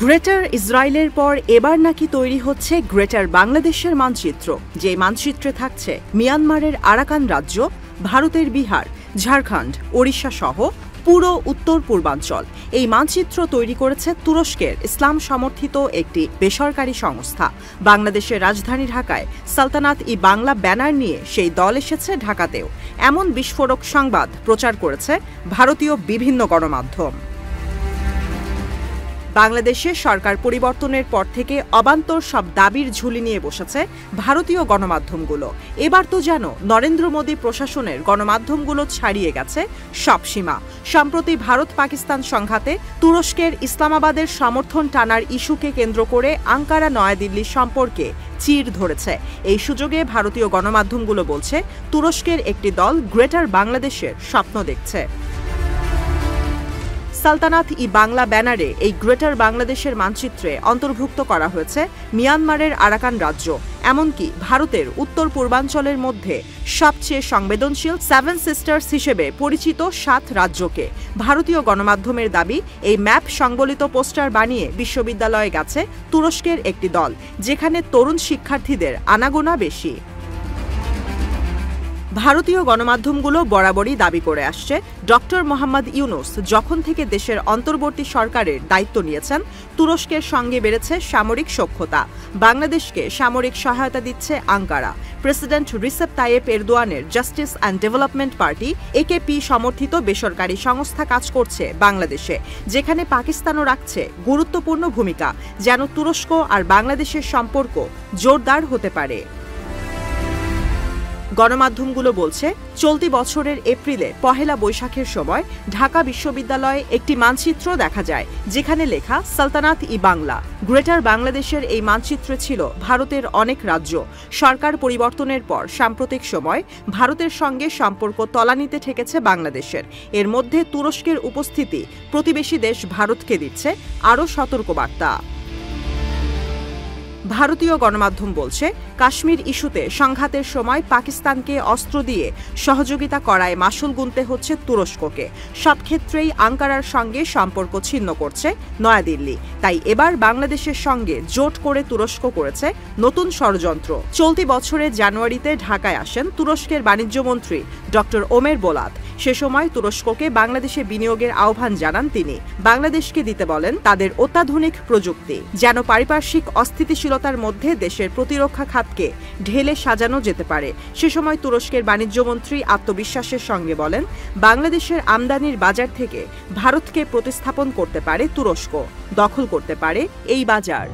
Greater ইসরায়েলের পর এবার নাকি তৈরি হচ্ছে গ্রেটার বাংলাদেশের মানচিত্র, যে মানচিত্রে থাকছে মিয়ানমারের আরাকান রাজ্য, ভারতের বিহার, ঝাড়খণ্ড, ওড়িশা সহ পুরো উত্তর পূর্বাঞ্চল। এই মানচিত্র তৈরি করেছে তুরস্কের ইসলাম সমর্থিত একটি বেসরকারি সংস্থা। বাংলাদেশের রাজধানী ঢাকায় সালতানাত-ই-বাংলা ব্যানার নিয়ে সেই দল এসেছে ঢাকাতেও। এমন বিস্ফোরক সংবাদ প্রচার করেছে ভারতীয় বিভিন্ন গণমাধ্যম। বাংলাদেশে সরকার পরিবর্তনের পর থেকে অবান্তর সব দাবির ঝুলি নিয়ে বসেছে ভারতীয় গণমাধ্যমগুলো। এবার তো যেন নরেন্দ্র মোদী প্রশাসনের গণমাধ্যমগুলো ছাড়িয়ে গেছে সব সীমা। সম্প্রতি ভারত পাকিস্তান সংঘাতে তুরস্কের ইসলামাবাদের সমর্থন টানার ইস্যুকে কেন্দ্র করে আঙ্কারা নয়াদিল্লি সম্পর্কে চির ধরেছে। এই সুযোগে ভারতীয় গণমাধ্যমগুলো বলছে তুরস্কের একটি দল গ্রেটার বাংলাদেশের স্বপ্ন দেখছে। সালতানাত-ই-বাংলা ব্যানারে এই গ্রেটার বাংলাদেশের মানচিত্রে অন্তর্ভুক্ত করা হয়েছে মিয়ানমারের আরাকান রাজ্য, এমনকি ভারতের উত্তর পূর্বাঞ্চলের মধ্যে সবচেয়ে সংবেদনশীল 7 সিস্টার্স হিসেবে পরিচিত 7 রাজ্যকে। ভারতীয় গণমাধ্যমের দাবি, এই ম্যাপ সংবলিত পোস্টার বানিয়ে বিশ্ববিদ্যালয়ে গেছে তুরস্কের একটি দল, যেখানে তরুণ শিক্ষার্থীদের আনাগোনা বেশি। ভারতীয় গণমাধ্যমগুলো বরাবরই দাবি করে আসছে, ডক্টর মোহাম্মদ ইউনুস যখন থেকে দেশের অন্তর্বর্তী সরকারের দায়িত্ব নিয়েছেন, তুরস্কের সঙ্গে বেড়েছে সামরিক সখ্যতা। বাংলাদেশকে সামরিক সহায়তা দিচ্ছে আঙ্কারা। প্রেসিডেন্ট রিসেপ তাইয়েপ এরদোয়ানের Justice and Development Party AKP সমর্থিত বেসরকারি সংস্থা কাজ করছে বাংলাদেশে, যেখানে পাকিস্তানও রাখছে গুরুত্বপূর্ণ ভূমিকা, যেন তুরস্ক আর বাংলাদেশের সম্পর্ক জোরদার হতে পারে। গণমাধ্যমগুলো বলছে, চলতি বছরের এপ্রিলে পহেলা বৈশাখের সময় ঢাকা বিশ্ববিদ্যালয়ে একটি মানচিত্র দেখা যায়, যেখানে লেখা সালতানাত-ই-বাংলা। গ্রেটার বাংলাদেশের এই মানচিত্রে ছিল ভারতের অনেক রাজ্য। সরকার পরিবর্তনের পর সাম্প্রতিক সময় ভারতের সঙ্গে সম্পর্ক তলানিতে ঠেকেছে বাংলাদেশের। এর মধ্যে তুরস্কের উপস্থিতি প্রতিবেশী দেশ ভারতকে দিচ্ছে আরও সতর্কবার্তা। ভারতীয় গণমাধ্যম বলছে, কাশ্মীর ইস্যুতে সংঘাতের সময় পাকিস্তানকে অস্ত্র দিয়ে সহযোগিতা করায় মাশুল গুনতে হচ্ছে তুরস্ককে। সব ক্ষেত্রেই আঙ্কারার সঙ্গে সম্পর্ক ছিন্ন করছে নয়াদিল্লি। তাই এবার বাংলাদেশের সঙ্গে জোট করে তুরস্ক করেছে নতুন ষড়যন্ত্র। চলতি বছরের জানুয়ারিতে ঢাকায় আসেন তুরস্কের বাণিজ্যমন্ত্রী ডক্টর ওমের বোলাত। সে সময় তুরস্ককে বাংলাদেশে বিনিয়োগের আহ্বান জানান তিনি। বাংলাদেশকে দিতে বলেন তাদের অত্যাধুনিক প্রযুক্তি, যেন পারিপার্শ্বিক অস্থিতিশীলতার মধ্যে দেশের প্রতিরক্ষা খাতকে ঢেলে সাজানো যেতে পারে। সে সময় তুরস্কের বাণিজ্যমন্ত্রী আত্মবিশ্বাসের সঙ্গে বলেন, বাংলাদেশের আমদানির বাজার থেকে ভারতকে প্রতিস্থাপন করতে পারে তুরস্ক, দখল করতে পারে এই বাজার।